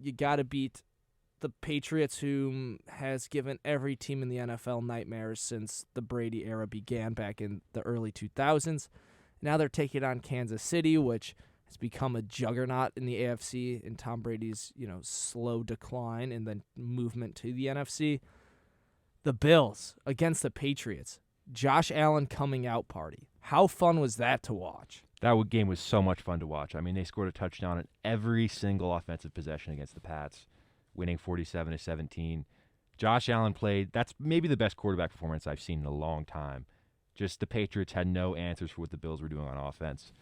you got to beat the Patriots, who has given every team in the NFL nightmares since the Brady era began back in the early 2000s. Now they're taking on Kansas City, which has become a juggernaut in the AFC in Tom Brady's, slow decline and then movement to the NFC. The Bills against the Patriots. Josh Allen coming out party. How fun was that to watch? That game was so much fun to watch. I mean, they scored a touchdown in every single offensive possession against the Pats, winning 47-17. Josh Allen played. That's maybe the best quarterback performance I've seen in a long time. Just the Patriots had no answers for what the Bills were doing on offense.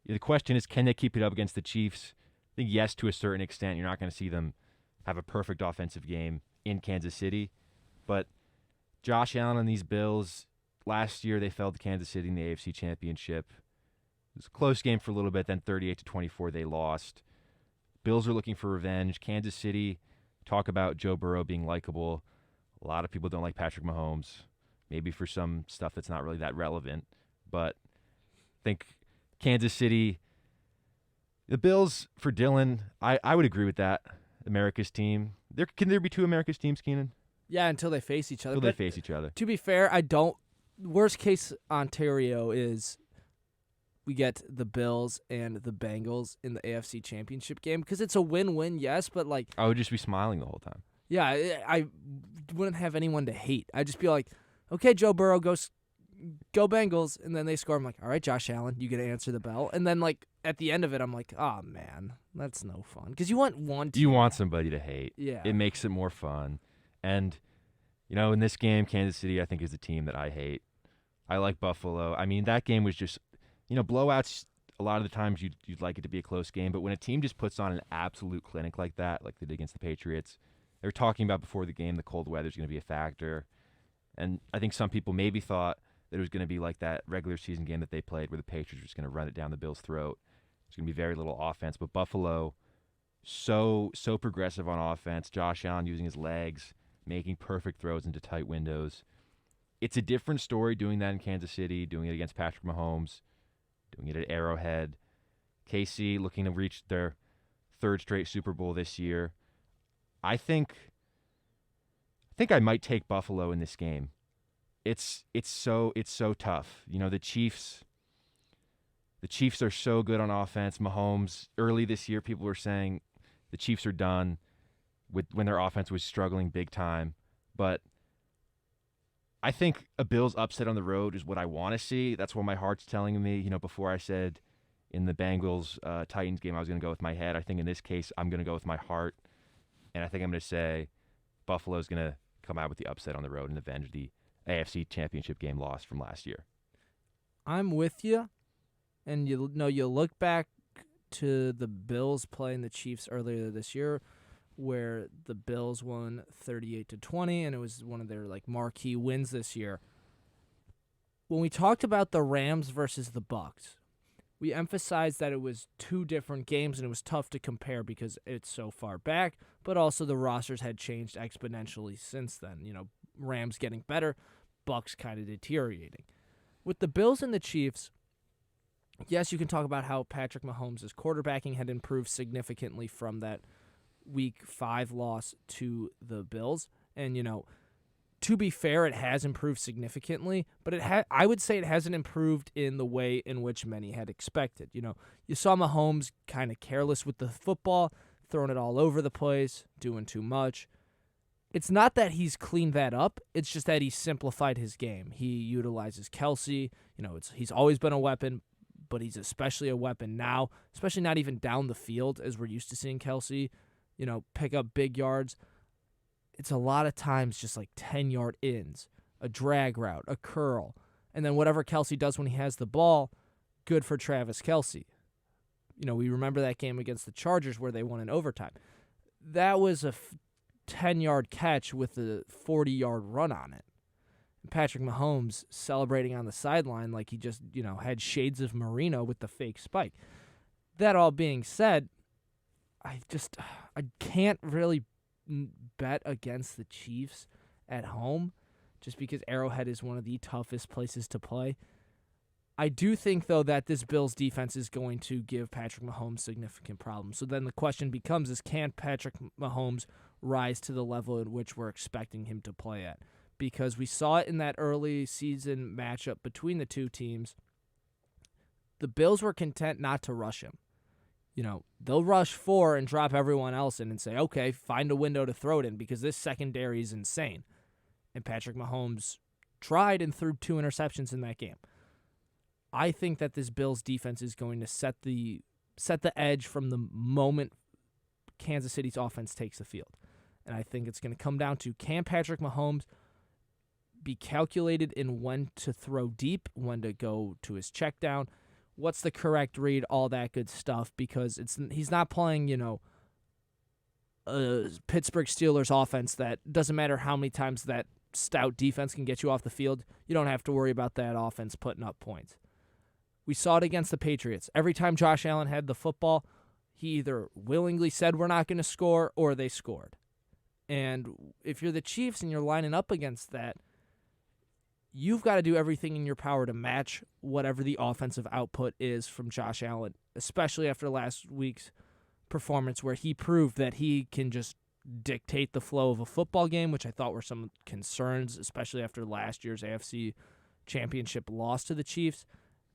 The question is, can they keep it up against the Chiefs? I think yes, to a certain extent. You're not going to see them have a perfect offensive game in Kansas City. But Josh Allen and these Bills, last year they fell to Kansas City in the AFC Championship. It was a close game for a little bit, then 38-24 they lost. Bills are looking for revenge. Kansas City, talk about Joe Burrow being likable. A lot of people don't like Patrick Mahomes, maybe for some stuff that's not really that relevant. But I think Kansas City, the Bills for Dylan, I would agree with that. America's team. Can there be two America's teams, Keenan? Yeah, until they face each other. Until they face each other. To be fair, worst case Ontario is we get the Bills and the Bengals in the AFC Championship game because it's a win-win, yes, but like I would just be smiling the whole time. Yeah, I wouldn't have anyone to hate. I'd just be like, okay, Joe Burrow, go Bengals, and then they score. I'm like, all right, Josh Allen, you get to answer the bell. And then like at the end of it, I'm like, oh man, that's no fun because you want one team. You want somebody to hate. Yeah, it makes it more fun. And in this game, Kansas City, I think, is a team that I hate. I like Buffalo. I mean, that game was just, blowouts. A lot of the times you'd like it to be a close game, but when a team just puts on an absolute clinic like that, like they did against the Patriots, they were talking about before the game the cold weather's going to be a factor. And I think some people maybe thought that it was going to be like that regular season game that they played where the Patriots were just going to run it down the Bills' throat. There's going to be very little offense, but Buffalo, so progressive on offense. Josh Allen using his legs, making perfect throws into tight windows. It's a different story doing that in Kansas City, doing it against Patrick Mahomes, doing it at Arrowhead. KC looking to reach their third straight Super Bowl this year. I think I might take Buffalo in this game. It's so tough. The Chiefs are so good on offense. Mahomes, early this year, people were saying the Chiefs are done when their offense was struggling big time. But I think a Bills upset on the road is what I want to see. That's what my heart's telling me. Before I said in the Bengals Titans game I was going to go with my head. I think in this case I'm going to go with my heart. And I think I'm going to say Buffalo's going to come out with the upset on the road and avenge the AFC Championship game loss from last year. I'm with you. And you look back to the Bills playing the Chiefs earlier this year, where the Bills won 38-20, and it was one of their marquee wins this year. When we talked about the Rams versus the Bucs, we emphasized that it was two different games, and it was tough to compare because it's so far back, but also the rosters had changed exponentially since then. Rams getting better, Bucs kind of deteriorating. With the Bills and the Chiefs, yes, you can talk about how Patrick Mahomes' quarterbacking had improved significantly from that Week 5 loss to the Bills. And, to be fair, it has improved significantly, but I would say it hasn't improved in the way in which many had expected. You saw Mahomes kind of careless with the football, throwing it all over the place, doing too much. It's not that he's cleaned that up. It's just that he simplified his game. He utilizes Kelsey. He's always been a weapon, but he's especially a weapon now, especially not even down the field as we're used to seeing Kelsey, pick up big yards. It's a lot of times just 10-yard ins, a drag route, a curl, and then whatever Kelsey does when he has the ball, good for Travis Kelsey. We remember that game against the Chargers where they won in overtime. That was a 10-yard catch with a 40-yard run on it. And Patrick Mahomes celebrating on the sideline like he just, had shades of Marino with the fake spike. That all being said, I can't really bet against the Chiefs at home just because Arrowhead is one of the toughest places to play. I do think, though, that this Bills defense is going to give Patrick Mahomes significant problems. So then the question becomes can Patrick Mahomes rise to the level at which we're expecting him to play at? Because we saw it in that early season matchup between the two teams. The Bills were content not to rush him. They'll rush 4 and drop everyone else in and say, okay, find a window to throw it in because this secondary is insane. And Patrick Mahomes tried and threw 2 interceptions in that game. I think that this Bills defense is going to set the edge from the moment Kansas City's offense takes the field. And I think it's going to come down to, can Patrick Mahomes be calculated in when to throw deep, when to go to his check down, what's the correct read, all that good stuff, because he's not playing, a Pittsburgh Steelers offense that doesn't matter how many times that stout defense can get you off the field. You don't have to worry about that offense putting up points. We saw it against the Patriots. Every time Josh Allen had the football, he either willingly said we're not going to score or they scored. And if you're the Chiefs and you're lining up against that, you've got to do everything in your power to match whatever the offensive output is from Josh Allen, especially after last week's performance where he proved that he can just dictate the flow of a football game, which I thought were some concerns, especially after last year's AFC Championship loss to the Chiefs.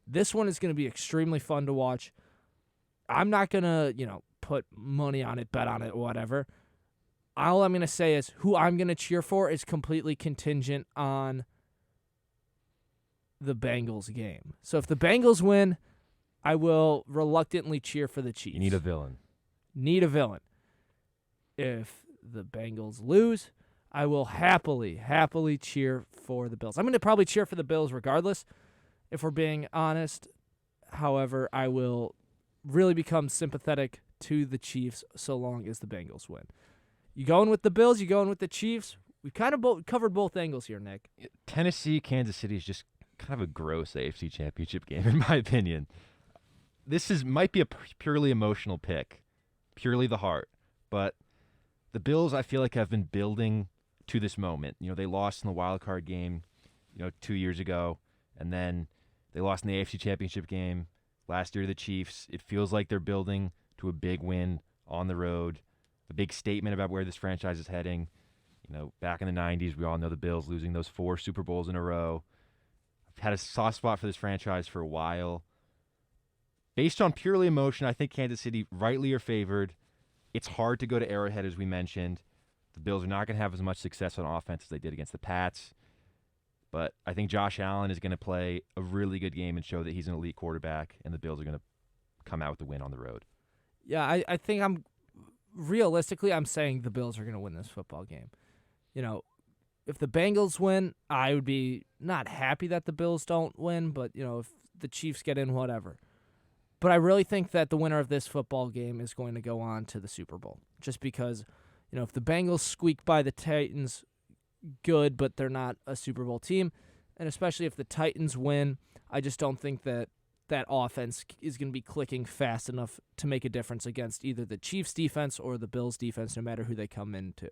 This one is going to be extremely fun to watch. I'm not going to, put money on it, bet on it, whatever. All I'm going to say is who I'm going to cheer for is completely contingent on the Bengals game. So if the Bengals win, I will reluctantly cheer for the Chiefs. You need a villain. If the Bengals lose, I will happily cheer for the Bills. I'm going to probably cheer for the Bills regardless, if we're being honest. However, I will really become sympathetic to the Chiefs so long as the Bengals win. You going with the Bills? You going with the Chiefs? We've kind of covered both angles here, Nick. Tennessee, Kansas City is just kind of a gross AFC Championship game, in my opinion. This might be a purely emotional pick, purely the heart. But the Bills, I feel like, have been building to this moment. They lost in the wild card game, 2 years ago, and then they lost in the AFC Championship game last year to the Chiefs. It feels like they're building to a big win on the road, a big statement about where this franchise is heading. Back in the 90s, we all know the Bills losing those 4 Super Bowls in a row. I've had a soft spot for this franchise for a while. Based on purely emotion, I think Kansas City rightly are favored. It's hard to go to Arrowhead, as we mentioned. The Bills are not going to have as much success on offense as they did against the Pats. But I think Josh Allen is going to play a really good game and show that he's an elite quarterback, and the Bills are going to come out with the win on the road. Yeah, I think I'm saying the Bills are going to win this football game. If the Bengals win, I would be not happy that the Bills don't win, but, if the Chiefs get in, whatever. But I really think that the winner of this football game is going to go on to the Super Bowl. Just because, if the Bengals squeak by the Titans, good, but they're not a Super Bowl team. And especially if the Titans win, I just don't think that offense is going to be clicking fast enough to make a difference against either the Chiefs defense or the Bills defense, no matter who they come into.